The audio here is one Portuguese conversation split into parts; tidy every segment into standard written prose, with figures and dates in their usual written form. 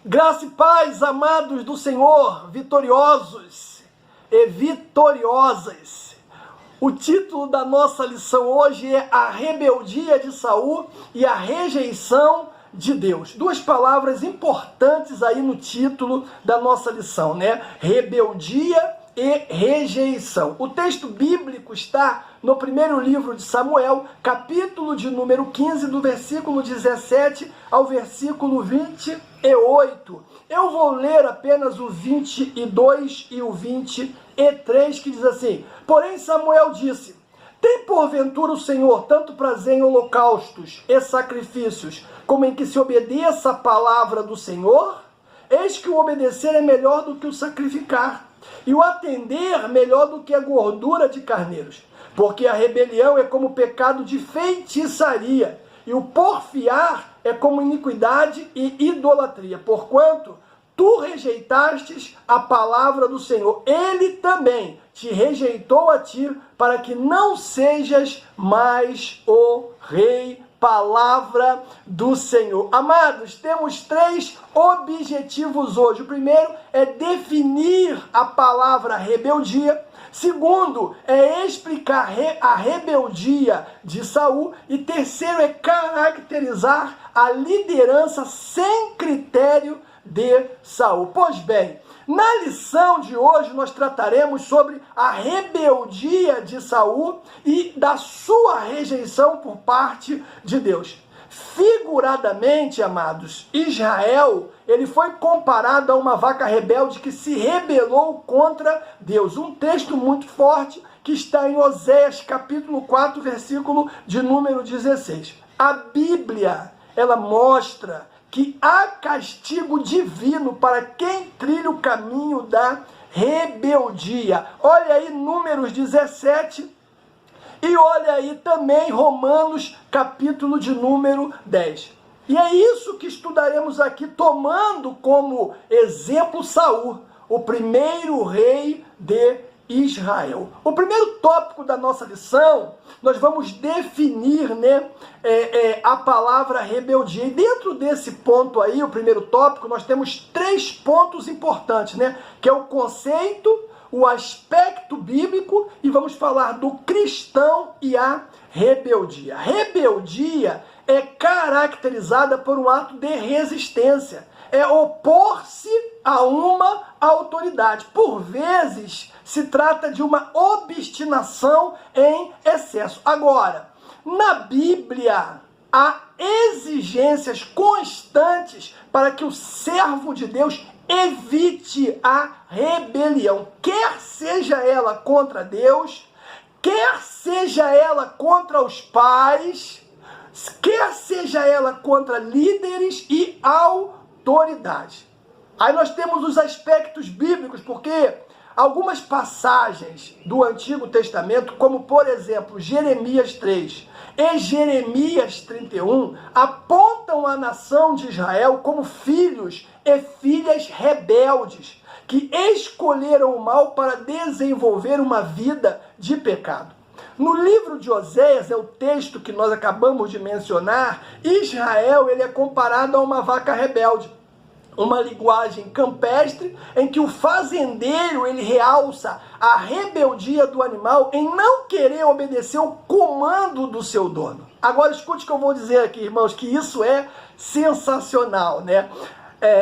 Graça e paz, amados do Senhor, vitoriosos e vitoriosas. O título da nossa lição hoje é A Rebeldia de Saul e a Rejeição de Deus. Duas palavras importantes aí no título da nossa lição, né? Rebeldia e rejeição. O texto bíblico está no primeiro livro de Samuel, capítulo de número 15, do versículo 17 ao versículo 28. Eu vou ler apenas o 22 e o 23, que diz assim: Porém Samuel disse: Tem porventura o Senhor tanto prazer em holocaustos e sacrifícios, como em que se obedeça a palavra do Senhor? Eis que o obedecer é melhor do que o sacrificar, e o atender melhor do que a gordura de carneiros. Porque a rebelião é como pecado de feitiçaria, e o porfiar é como iniquidade e idolatria. Porquanto tu rejeitastes a palavra do Senhor, ele também te rejeitou a ti, para que não sejas mais o rei. Palavra do Senhor. Amados, temos três objetivos hoje. O primeiro é definir a palavra rebeldia. Segundo, é explicar a rebeldia de Saul. E terceiro, é caracterizar a liderança sem critério de Saul. Pois bem, na lição de hoje nós trataremos sobre a rebeldia de Saul e da sua rejeição por parte de Deus. Figuradamente, amados, Israel, ele foi comparado a uma vaca rebelde que se rebelou contra Deus. Um texto muito forte que está em Oséias, capítulo 4, versículo de número 16. A Bíblia, ela mostra que há castigo divino para quem trilha o caminho da rebeldia. Olha aí Números 17 e olha aí também Romanos, capítulo de número 10. E é isso que estudaremos aqui, tomando como exemplo Saul, o primeiro rei de Israel. O primeiro tópico da nossa lição, nós vamos definir, a palavra rebeldia. E dentro desse ponto aí, o primeiro tópico, nós temos três pontos importantes, que é o conceito, o aspecto bíblico e vamos falar do cristão e a rebeldia. Rebeldia é caracterizada por um ato de resistência. É opor-se a uma autoridade. Por vezes, se trata de uma obstinação em excesso. Agora, na Bíblia, há exigências constantes para que o servo de Deus evite a rebelião, quer seja ela contra Deus, quer seja ela contra os pais, quer seja ela contra líderes e autoridade. Aí nós temos os aspectos bíblicos, porque algumas passagens do Antigo Testamento, como por exemplo Jeremias 3 e Jeremias 31, apontam a nação de Israel como filhos e filhas rebeldes, que escolheram o mal para desenvolver uma vida de pecado. No livro de Oséias, é o texto que nós acabamos de mencionar, Israel ele é comparado a uma vaca rebelde. Uma linguagem campestre em que o fazendeiro ele realça a rebeldia do animal em não querer obedecer o comando do seu dono. Agora escute o que eu vou dizer aqui, irmãos, que isso é sensacional,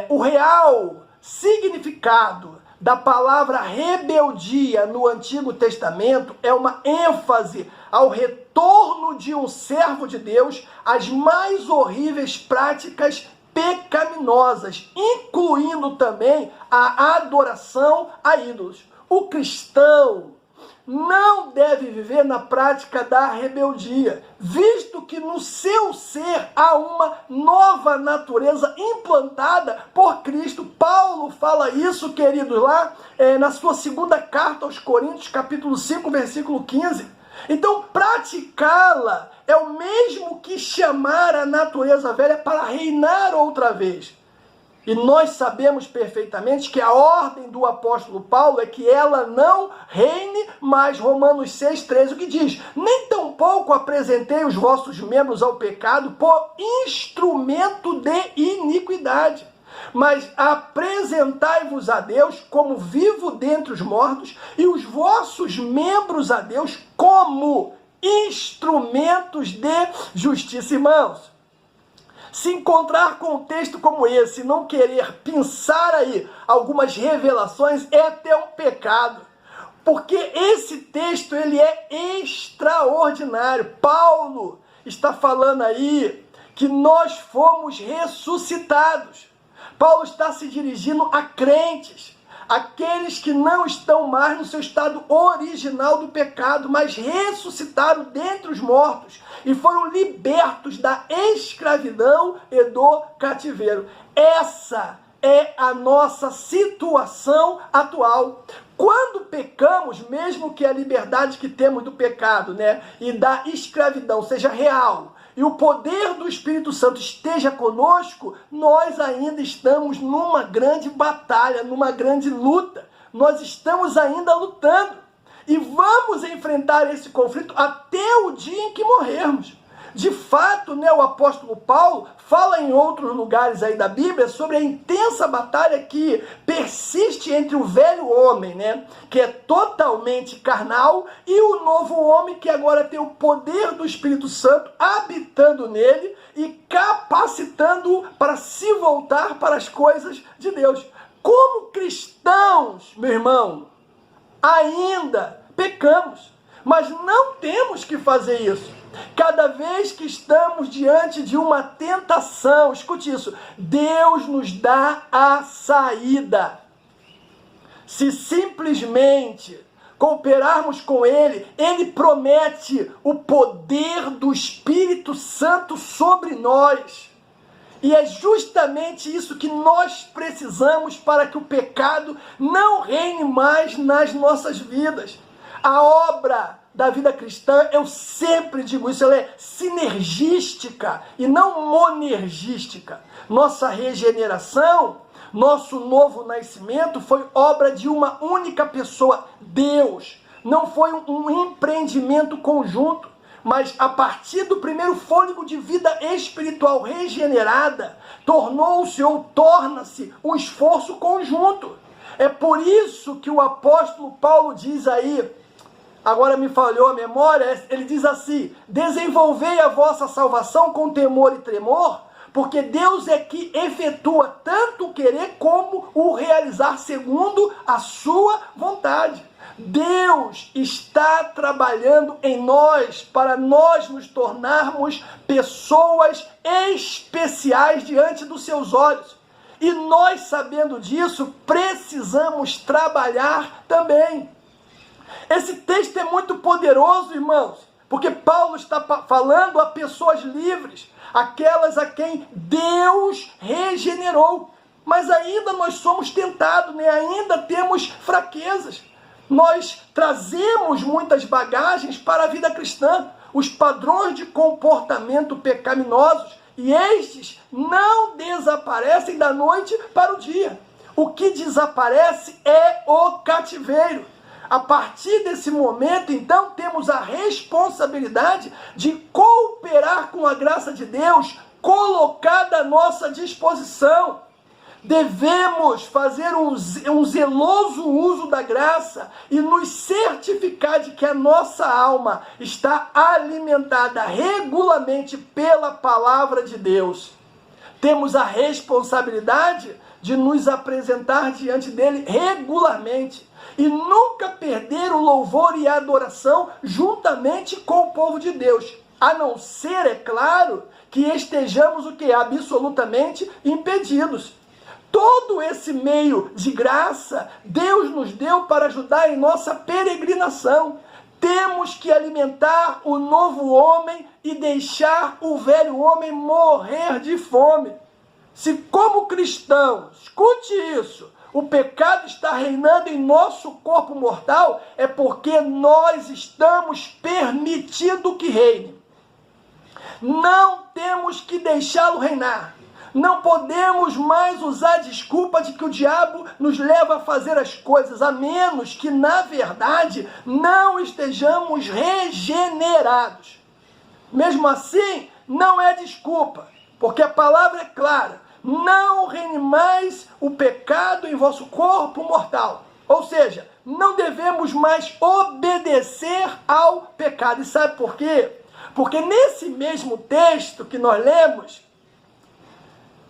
o real significado da palavra rebeldia no Antigo Testamento é uma ênfase ao retorno de um servo de Deus às mais horríveis práticas pecaminosas, incluindo também a adoração a ídolos. O cristão não deve viver na prática da rebeldia, visto que no seu ser há uma nova natureza implantada por Cristo. Paulo fala isso, queridos, lá na sua segunda carta aos Coríntios, capítulo 5, versículo 15. Então, praticá-la é o mesmo que chamar a natureza velha para reinar outra vez. E nós sabemos perfeitamente que a ordem do apóstolo Paulo é que ela não reine, mas Romanos 6,13, o que diz: nem tampouco apresentei os vossos membros ao pecado por instrumento de iniquidade, Mas apresentai-vos a Deus como vivo dentre os mortos, e os vossos membros a Deus como instrumentos de justiça. Irmãos, se encontrar com um texto como esse, não querer pensar aí algumas revelações, é até um pecado. Porque esse texto, ele é extraordinário. Paulo está falando aí que nós fomos ressuscitados. Paulo está se dirigindo a crentes, aqueles que não estão mais no seu estado original do pecado, mas ressuscitaram dentre os mortos e foram libertos da escravidão e do cativeiro. Essa é a nossa situação atual. Quando pecamos, mesmo que a liberdade que temos do pecado, e da escravidão seja real, e o poder do Espírito Santo esteja conosco, nós ainda estamos numa grande batalha, numa grande luta. Nós estamos ainda lutando. E vamos enfrentar esse conflito até o dia em que morrermos. De fato, o apóstolo Paulo fala em outros lugares aí da Bíblia sobre a intensa batalha que persiste entre o velho homem, que é totalmente carnal, e o novo homem que agora tem o poder do Espírito Santo habitando nele e capacitando-o para se voltar para as coisas de Deus. Como cristãos, meu irmão, ainda pecamos, mas não temos que fazer isso. Cada vez que estamos diante de uma tentação, escute isso, Deus nos dá a saída. Se simplesmente cooperarmos com Ele, Ele promete o poder do Espírito Santo sobre nós. E é justamente isso que nós precisamos para que o pecado não reine mais nas nossas vidas. A obra da vida cristã, eu sempre digo isso, ela é sinergística e não monergística. Nossa regeneração, nosso novo nascimento foi obra de uma única pessoa, Deus. Não foi um empreendimento conjunto, mas a partir do primeiro fôlego de vida espiritual regenerada, tornou-se ou torna-se um esforço conjunto. É por isso que o apóstolo Paulo diz aí, agora me falhou a memória, ele diz assim: desenvolvei a vossa salvação com temor e tremor, porque Deus é que efetua tanto o querer como o realizar segundo a sua vontade. Deus está trabalhando em nós para nós nos tornarmos pessoas especiais diante dos seus olhos. E nós, sabendo disso, precisamos trabalhar também. Esse texto é muito poderoso, irmãos, porque Paulo está falando a pessoas livres, aquelas a quem Deus regenerou. Mas ainda nós somos tentados, ainda temos fraquezas. Nós trazemos muitas bagagens para a vida cristã, os padrões de comportamento pecaminosos, e estes não desaparecem da noite para o dia. O que desaparece é o cativeiro. A partir desse momento, então, temos a responsabilidade de cooperar com a graça de Deus colocada à nossa disposição. Devemos fazer um zeloso uso da graça e nos certificar de que a nossa alma está alimentada regularmente pela palavra de Deus. Temos a responsabilidade de nos apresentar diante dele regularmente e nunca perder o louvor e a adoração juntamente com o povo de Deus. A não ser, é claro, que estejamos o que? Absolutamente impedidos. Todo esse meio de graça, Deus nos deu para ajudar em nossa peregrinação. Temos que alimentar o novo homem e deixar o velho homem morrer de fome. Se como cristãos, escute isso, o pecado está reinando em nosso corpo mortal, é porque nós estamos permitindo que reine. Não temos que deixá-lo reinar. Não podemos mais usar a desculpa de que o diabo nos leva a fazer as coisas, a menos que, na verdade, não estejamos regenerados. Mesmo assim, não é desculpa, porque a palavra é clara. não reine mais o pecado em vosso corpo mortal. Ou seja, não devemos mais obedecer ao pecado. E sabe por quê? Porque nesse mesmo texto que nós lemos,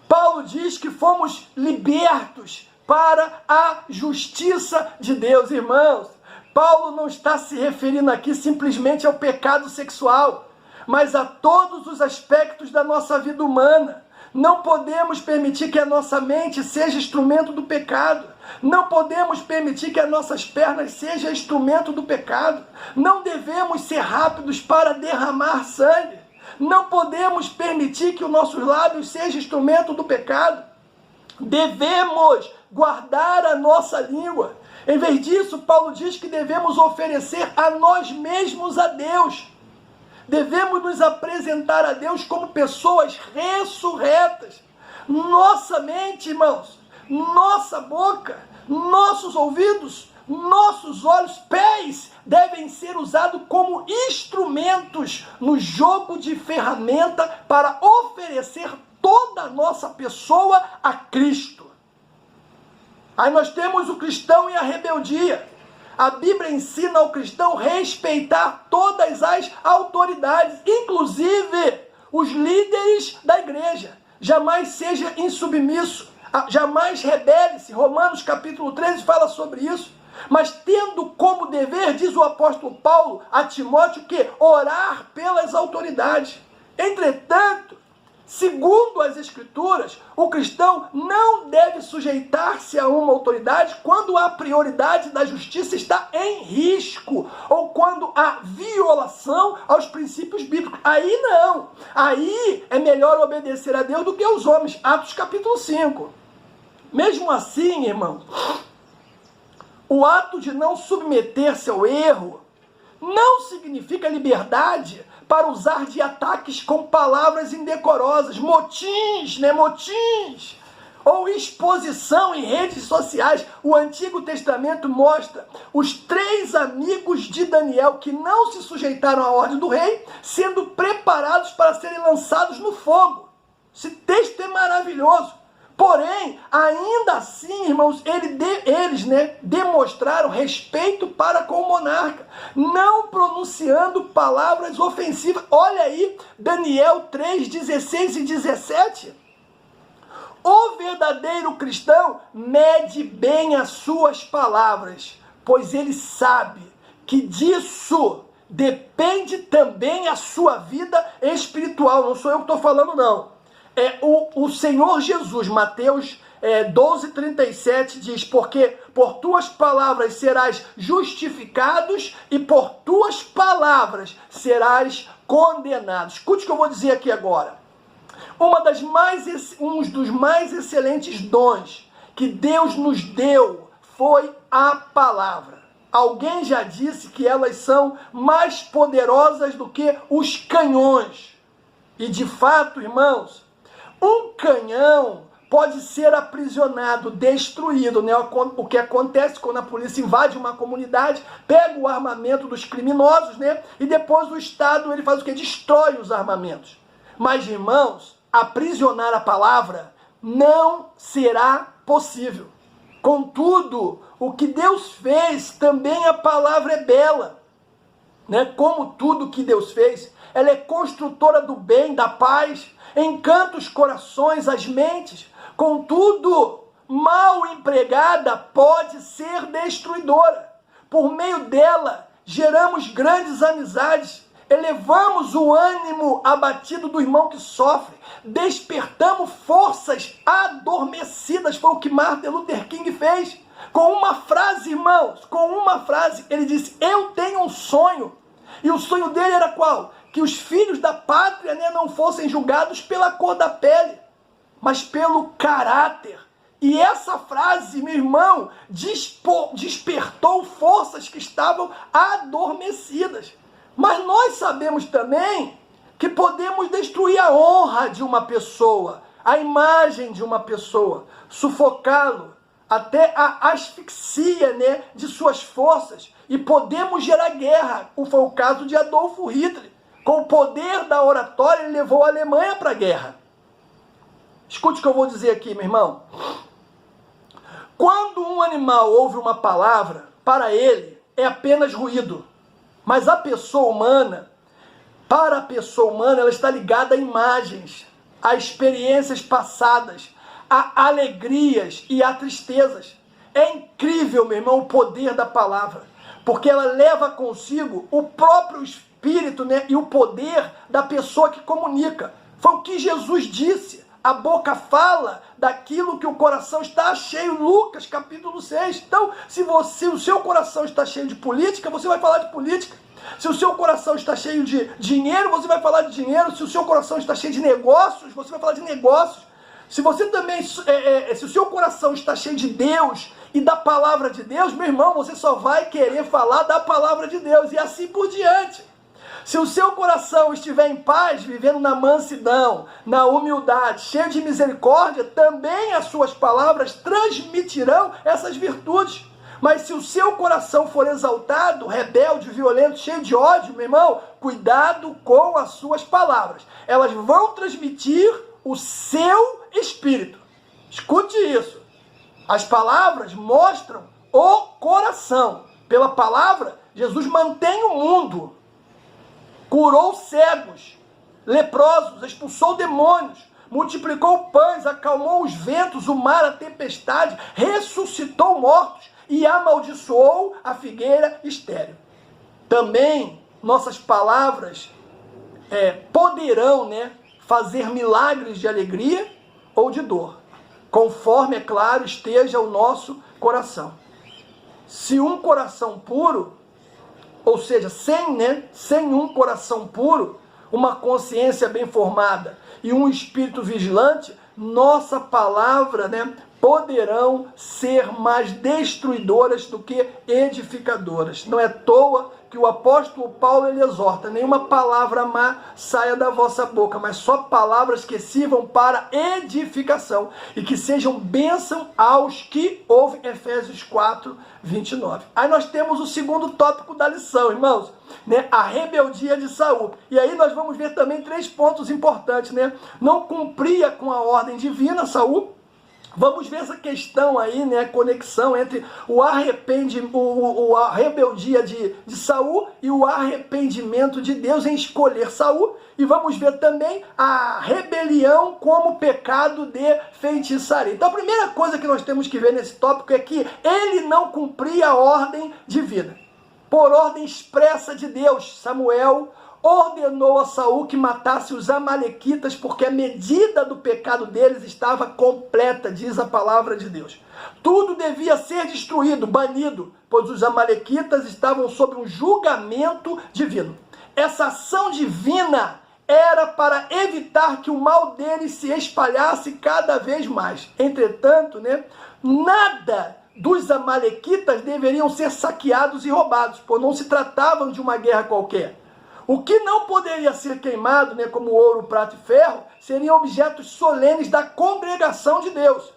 Paulo diz que fomos libertos para a justiça de Deus. Irmãos, Paulo não está se referindo aqui simplesmente ao pecado sexual, mas a todos os aspectos da nossa vida humana. Não podemos permitir que a nossa mente seja instrumento do pecado. Não podemos permitir que as nossas pernas sejam instrumento do pecado. Não devemos ser rápidos para derramar sangue. Não podemos permitir que os nossos lábios sejam instrumento do pecado. Devemos guardar a nossa língua. Em vez disso, Paulo diz que devemos oferecer a nós mesmos a Deus. Devemos nos apresentar a Deus como pessoas ressurretas. Nossa mente, irmãos, nossa boca, nossos ouvidos, nossos olhos, pés, devem ser usados como instrumentos no jogo de ferramenta para oferecer toda a nossa pessoa a Cristo. Aí nós temos o cristão e a rebeldia. A Bíblia ensina ao cristão respeitar todas as autoridades, inclusive os líderes da igreja. Jamais seja insubmisso, jamais rebele-se. Romanos capítulo 13 fala sobre isso. Mas tendo como dever, diz o apóstolo Paulo a Timóteo, que orar pelas autoridades. Entretanto, segundo as Escrituras, o cristão não deve sujeitar-se a uma autoridade quando a prioridade da justiça está em risco ou quando há violação aos princípios bíblicos. Aí não. Aí é melhor obedecer a Deus do que aos homens. Atos capítulo 5. Mesmo assim, irmãos, o ato de não submeter-se ao erro não significa liberdade para usar de ataques com palavras indecorosas, motins, ou exposição em redes sociais. O Antigo Testamento mostra os 3 amigos de Daniel que não se sujeitaram à ordem do rei, sendo preparados para serem lançados no fogo. Esse texto é maravilhoso. Porém, ainda assim, irmãos, eles demonstraram respeito para com o monarca, não pronunciando palavras ofensivas. Olha aí, Daniel 3, 16 e 17. O verdadeiro cristão mede bem as suas palavras, pois ele sabe que disso depende também a sua vida espiritual. Não sou eu que estou falando, não. O Senhor Jesus, Mateus 12, 37 diz: porque por tuas palavras serás justificados e por tuas palavras serás condenado. Escute o que eu vou dizer aqui agora. Um dos mais excelentes dons que Deus nos deu foi a palavra. Alguém já disse que elas são mais poderosas do que os canhões. E de fato, irmãos, um canhão pode ser aprisionado, destruído, né? O que acontece quando a polícia invade uma comunidade, pega o armamento dos criminosos, né? E depois o Estado, ele faz o quê? Destrói os armamentos. Mas, irmãos, aprisionar a palavra não será possível. Contudo, o que Deus fez, também a palavra é bela, né? Como tudo que Deus fez, ela é construtora do bem, da paz, encanta os corações, as mentes. Contudo, mal empregada pode ser destruidora. Por meio dela, geramos grandes amizades, elevamos o ânimo abatido do irmão que sofre, despertamos forças adormecidas. Foi o que Martin Luther King fez. Com uma frase, irmãos, ele disse: eu tenho um sonho. E o sonho dele era qual? Que os filhos da pátria, né, não fossem julgados pela cor da pele, mas pelo caráter. E essa frase, meu irmão, despertou forças que estavam adormecidas. Mas nós sabemos também que podemos destruir a honra de uma pessoa, a imagem de uma pessoa, sufocá-lo até a asfixia, né, de suas forças. E podemos gerar guerra. Foi o caso de Adolfo Hitler. Com o poder da oratória, ele levou a Alemanha para a guerra. Escute o que eu vou dizer aqui, meu irmão. Quando um animal ouve uma palavra, para ele é apenas ruído. Mas a pessoa humana, para a pessoa humana, ela está ligada a imagens, a experiências passadas, a alegrias e a tristezas. É incrível, meu irmão, o poder da palavra, porque ela leva consigo o próprio espírito, né, e o poder da pessoa que comunica. Foi o que Jesus disse. A boca fala daquilo que o coração está cheio. Lucas, capítulo 6. Então, se o seu coração está cheio de política, você vai falar de política. Se o seu coração está cheio de dinheiro, você vai falar de dinheiro. Se o seu coração está cheio de negócios, você vai falar de negócios. Se você também, se o seu coração está cheio de Deus e da palavra de Deus, meu irmão, você só vai querer falar da palavra de Deus, e assim por diante. Se o seu coração estiver em paz, vivendo na mansidão, na humildade, cheio de misericórdia, também as suas palavras transmitirão essas virtudes. Mas se o seu coração for exaltado, rebelde, violento, cheio de ódio, meu irmão, cuidado com as suas palavras. Elas vão transmitir o seu espírito. Escute isso. As palavras mostram o coração. Pela palavra, Jesus mantém o mundo. Curou cegos, leprosos, expulsou demônios, multiplicou pães, acalmou os ventos, o mar, a tempestade, ressuscitou mortos e amaldiçoou a figueira estéril. Também nossas palavras poderão, né, fazer milagres de alegria ou de dor, conforme, é claro, esteja o nosso coração. Se um coração puro, ou seja, sem um coração puro, uma consciência bem formada e um espírito vigilante, nossa palavra, né, poderão ser mais destruidoras do que edificadoras. Não é à toa que o apóstolo Paulo ele exorta: nenhuma palavra má saia da vossa boca, mas só palavras que sirvam para edificação e que sejam bênção aos que ouvem. Efésios 4, 29. Aí nós temos o segundo tópico da lição, irmãos, né? A rebeldia de Saul. E aí nós vamos ver também 3 pontos importantes, né? Não cumpria com a ordem divina, Saul. Vamos ver essa questão aí, né, a conexão entre a rebeldia de Saul e o arrependimento de Deus em escolher Saul. E vamos ver também a rebelião como pecado de feitiçaria. Então a primeira coisa que nós temos que ver nesse tópico é que ele não cumpria a ordem divina. Por ordem expressa de Deus, Samuel ordenou a Saul que matasse os amalequitas, porque a medida do pecado deles estava completa, diz a palavra de Deus. Tudo devia ser destruído, banido, pois os amalequitas estavam sob um julgamento divino. Essa ação divina era para evitar que o mal deles se espalhasse cada vez mais. Entretanto, né, nada dos amalequitas deveriam ser saqueados e roubados, pois não se tratavam de uma guerra qualquer. O que não poderia ser queimado, né, como ouro, prata e ferro, seriam objetos solenes da congregação de Deus.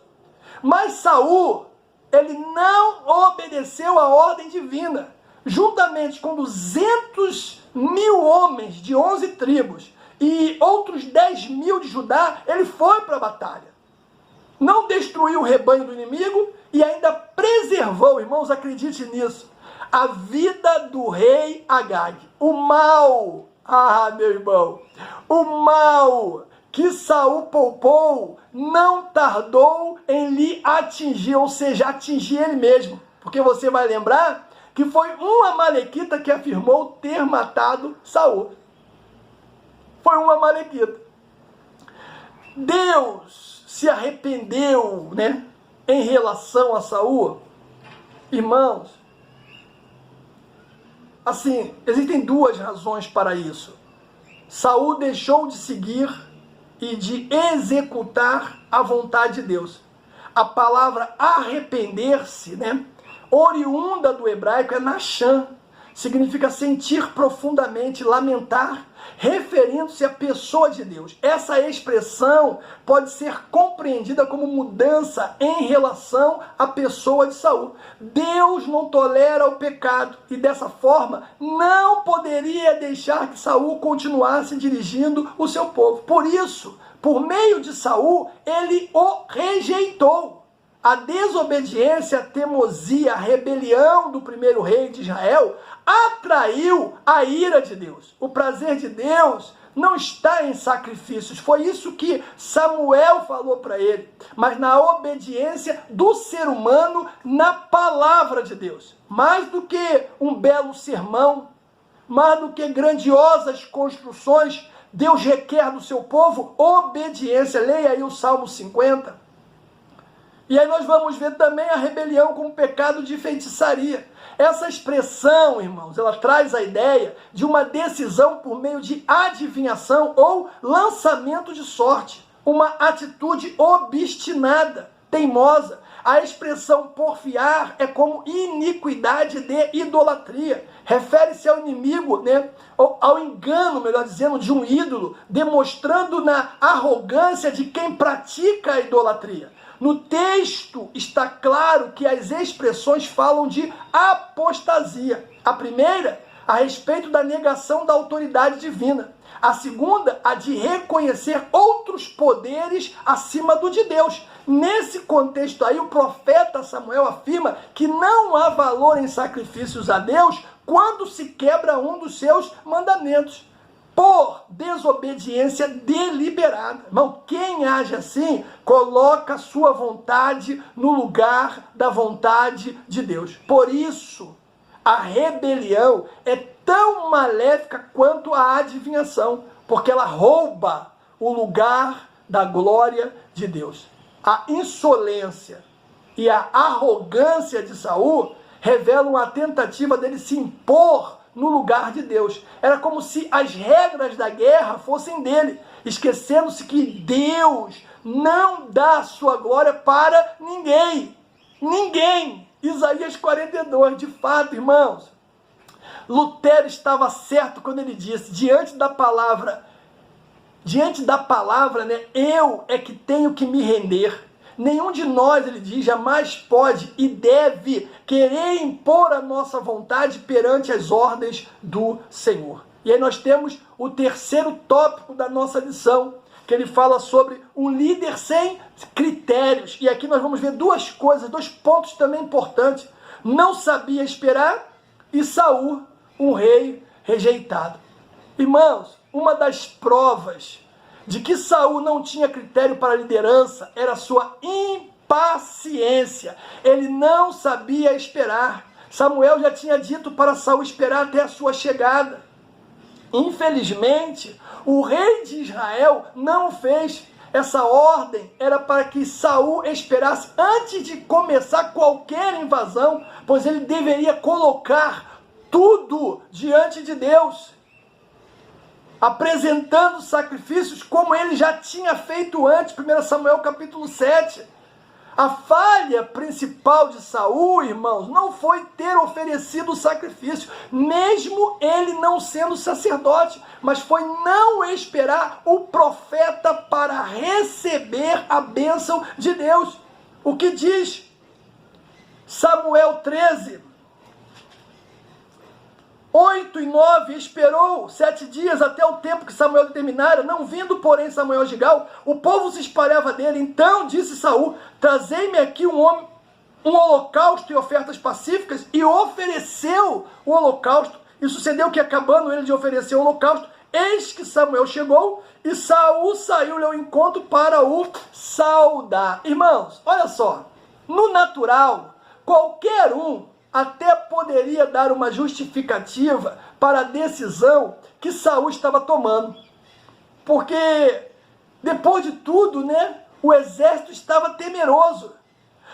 Mas Saul, ele não obedeceu à ordem divina. Juntamente com 200.000 homens de 11 tribos e outros 10.000 de Judá, ele foi para a batalha. Não destruiu o rebanho do inimigo e ainda preservou, irmãos, acredite nisso, a vida do rei Agag. O mal, meu irmão, o mal que Saul poupou não tardou em lhe atingir, ou seja, atingir ele mesmo. Porque você vai lembrar que foi um amalequita que afirmou ter matado Saul. Foi um amalequita. Deus se arrependeu, né, em relação a Saul. Irmãos, assim, existem 2 razões para isso. Saul deixou de seguir e de executar a vontade de Deus. A palavra arrepender-se, né, oriunda do hebraico, é nasham. Significa sentir profundamente, lamentar, referindo-se à pessoa de Deus. Essa expressão pode ser compreendida como mudança em relação à pessoa de Saul. Deus não tolera o pecado e dessa forma não poderia deixar que Saul continuasse dirigindo o seu povo. Por isso, por meio de Saul, ele o rejeitou. A desobediência, a teimosia, a rebelião do primeiro rei de Israel atraiu a ira de Deus. O prazer de Deus não está em sacrifícios. Foi isso que Samuel falou para ele. Mas na obediência do ser humano na palavra de Deus. Mais do que um belo sermão, mais do que grandiosas construções, Deus requer do seu povo obediência. Leia aí o Salmo 50. E aí nós vamos ver também a rebelião como pecado de feitiçaria. Essa expressão, irmãos, ela traz a ideia de uma decisão por meio de adivinhação ou lançamento de sorte. Uma atitude obstinada, teimosa. A expressão porfiar é como iniquidade de idolatria. Refere-se ao inimigo, né? Ao engano, melhor dizendo, de um ídolo, demonstrando na arrogância de quem pratica a idolatria. No texto está claro que as expressões falam de apostasia. A primeira, a respeito da negação da autoridade divina. A segunda, a de reconhecer outros poderes acima do de Deus. Nesse contexto aí, o profeta Samuel afirma que não há valor em sacrifícios a Deus quando se quebra um dos seus mandamentos, por desobediência deliberada. Irmão, quem age assim, coloca a sua vontade no lugar da vontade de Deus. Por isso, a rebelião é tão maléfica quanto a adivinhação, porque ela rouba o lugar da glória de Deus. A insolência e a arrogância de Saul revelam a tentativa dele se impor no lugar de Deus. Era como se as regras da guerra fossem dele, esquecendo-se que Deus não dá a sua glória para ninguém. Ninguém. Isaías 42, de fato, irmãos, Lutero estava certo quando ele disse, diante da palavra, né, eu é que tenho que me render. Nenhum de nós, ele diz, jamais pode e deve querer impor a nossa vontade perante as ordens do Senhor. E aí nós temos o terceiro tópico da nossa lição, que ele fala sobre um líder sem critérios. E aqui nós vamos ver duas coisas, dois pontos também importantes. Não sabia esperar e Saul, um rei rejeitado. Irmãos, uma das provas de que Saul não tinha critério para a liderança era a sua impaciência. Ele não sabia esperar. Samuel já tinha dito para Saul esperar até a sua chegada. Infelizmente, o rei de Israel não fez. Essa ordem era para que Saul esperasse antes de começar qualquer invasão, pois ele deveria colocar tudo diante de Deus, apresentando sacrifícios como ele já tinha feito antes, 1 Samuel capítulo 7. A falha principal de Saul, irmãos, não foi ter oferecido o sacrifício, mesmo ele não sendo sacerdote, mas foi não esperar o profeta para receber a bênção de Deus. O que diz Samuel 13, 8 e 9, esperou 7 dias até o tempo que Samuel determinara, não vindo, porém, Samuel a Gigal, o povo se espalhava dele. Então disse Saul, trazei-me aqui um holocausto e ofertas pacíficas, e ofereceu o holocausto. E sucedeu que, acabando ele de oferecer o holocausto, eis que Samuel chegou, e Saul saiu-lhe ao encontro para o saudar. Irmãos, olha só, no natural, qualquer um até poderia dar uma justificativa para a decisão que Saul estava tomando. Porque, depois de tudo, né, o exército estava temeroso.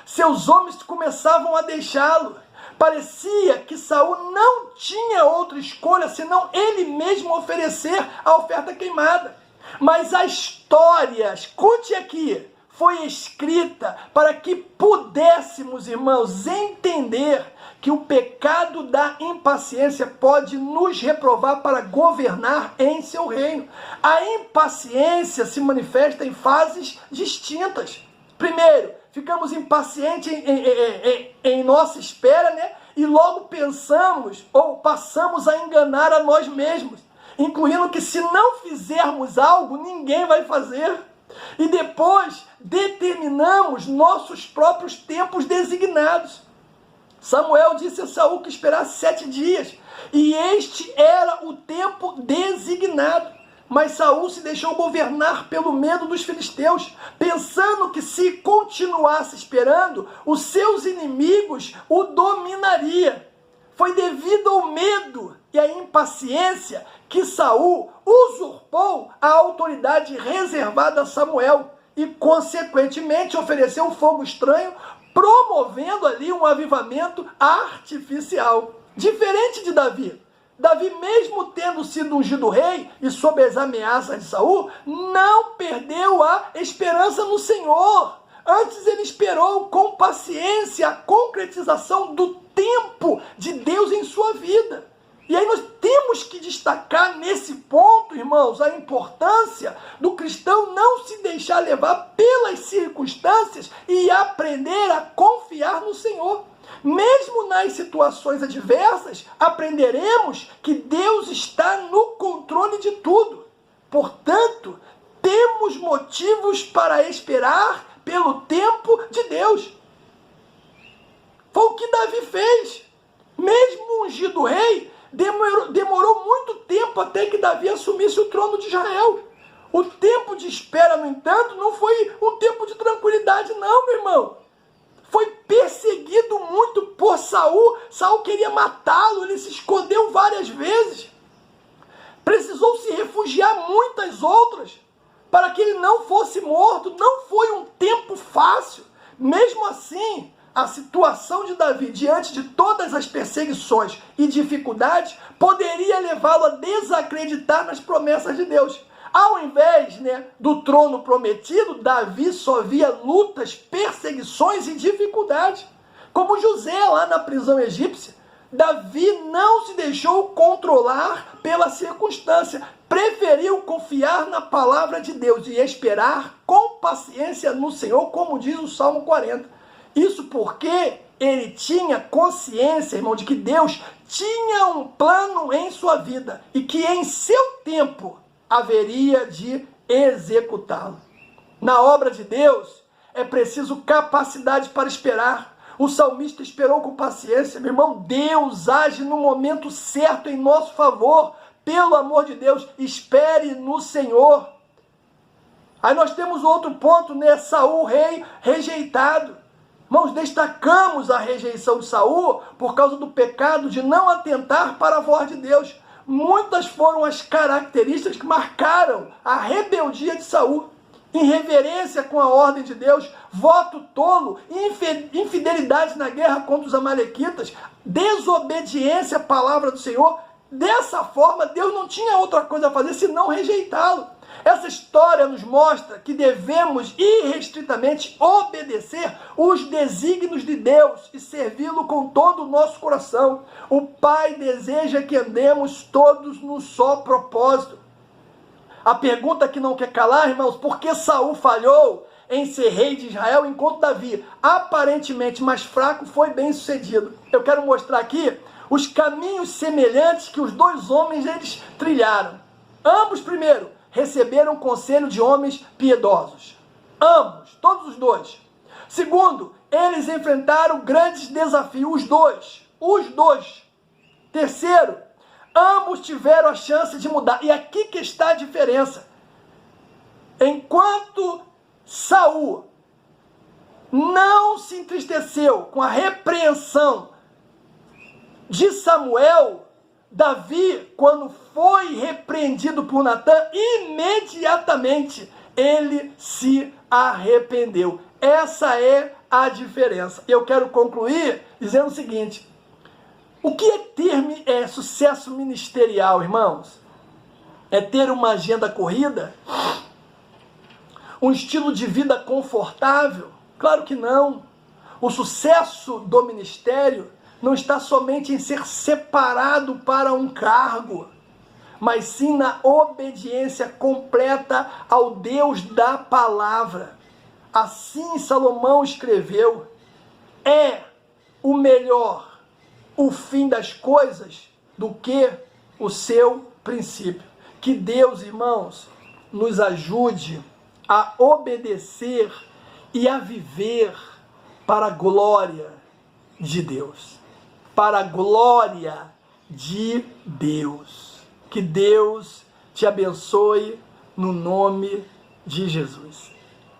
Seus homens começavam a deixá-lo. Parecia que Saul não tinha outra escolha senão ele mesmo oferecer a oferta queimada. Mas a história, escute aqui, foi escrita para que pudéssemos, irmãos, entender que o pecado da impaciência pode nos reprovar para governar em seu reino. A impaciência se manifesta em fases distintas. Primeiro, ficamos impacientes em nossa espera, né? E logo pensamos ou passamos a enganar a nós mesmos, incluindo que se não fizermos algo, ninguém vai fazer. E depois determinamos nossos próprios tempos designados. Samuel disse a Saul que esperasse 7 dias, e este era o tempo designado. Mas Saul se deixou governar pelo medo dos filisteus, pensando que se continuasse esperando, os seus inimigos o dominaria. Foi devido ao medo e à impaciência que Saul usurpou a autoridade reservada a Samuel e, consequentemente, ofereceu um fogo estranho, promovendo ali um avivamento artificial. Diferente de Davi. Davi, mesmo tendo sido ungido rei e sob as ameaças de Saul, não perdeu a esperança no Senhor. Antes ele esperou com paciência a concretização do tempo de Deus em sua vida. E aí nós temos que destacar nesse ponto, irmãos, a importância do cristão não se deixar levar pelas circunstâncias e aprender a confiar no Senhor. Mesmo nas situações adversas, aprenderemos que Deus está no controle de tudo. Portanto, temos motivos para esperar pelo tempo de Deus. Foi o que Davi fez. Mesmo ungido rei, demorou muito tempo até que Davi assumisse o trono de Israel. O tempo de espera, no entanto, não foi um tempo de tranquilidade, não, meu irmão. Foi perseguido muito por Saul. Saul queria matá-lo, ele se escondeu várias vezes. Precisou se refugiar muitas outras para que ele não fosse morto. Não foi um tempo fácil. Mesmo assim, a situação de Davi diante de todas as perseguições e dificuldades poderia levá-lo a desacreditar nas promessas de Deus. Ao invés, do trono prometido, Davi só via lutas, perseguições e dificuldades. Como José lá na prisão egípcia, Davi não se deixou controlar pela circunstância, preferiu confiar na palavra de Deus e esperar com paciência no Senhor, como diz o Salmo 40. Isso porque ele tinha consciência, irmão, de que Deus tinha um plano em sua vida e que em seu tempo haveria de executá-lo. Na obra de Deus é preciso capacidade para esperar. O salmista esperou com paciência. Meu irmão, Deus age no momento certo em nosso favor. Pelo amor de Deus, espere no Senhor. Aí nós temos outro ponto, Saul, rei rejeitado. Irmãos, destacamos a rejeição de Saul por causa do pecado de não atentar para a voz de Deus. Muitas foram as características que marcaram a rebeldia de Saul. Irreverência com a ordem de Deus, voto tolo, infidelidade na guerra contra os amalequitas, desobediência à palavra do Senhor. Dessa forma, Deus não tinha outra coisa a fazer senão rejeitá-lo. Essa história nos mostra que devemos irrestritamente obedecer os desígnios de Deus e servi-lo com todo o nosso coração. O Pai deseja que andemos todos num só propósito. A pergunta que não quer calar, irmãos, por que Saul falhou em ser rei de Israel, enquanto Davi, aparentemente mais fraco, foi bem sucedido? Eu quero mostrar aqui os caminhos semelhantes que os dois homens eles trilharam. Ambos, primeiro, receberam conselho de homens piedosos. Ambos, todos os dois. Segundo, eles enfrentaram grandes desafios, os dois. Terceiro, ambos tiveram a chance de mudar. E aqui que está a diferença. Enquanto Saul não se entristeceu com a repreensão de Samuel, Davi, quando foi repreendido por Natã, imediatamente ele se arrependeu. Essa é a diferença. Eu quero concluir dizendo o seguinte: o que é ter sucesso ministerial, irmãos? É ter uma agenda corrida? Um estilo de vida confortável? Claro que não. O sucesso do ministério não está somente em ser separado para um cargo, mas sim na obediência completa ao Deus da palavra. Assim Salomão escreveu: é o melhor o fim das coisas do que o seu princípio. Que Deus, irmãos, nos ajude a obedecer e a viver para a glória de Deus. Para a glória de Deus. Que Deus te abençoe no nome de Jesus.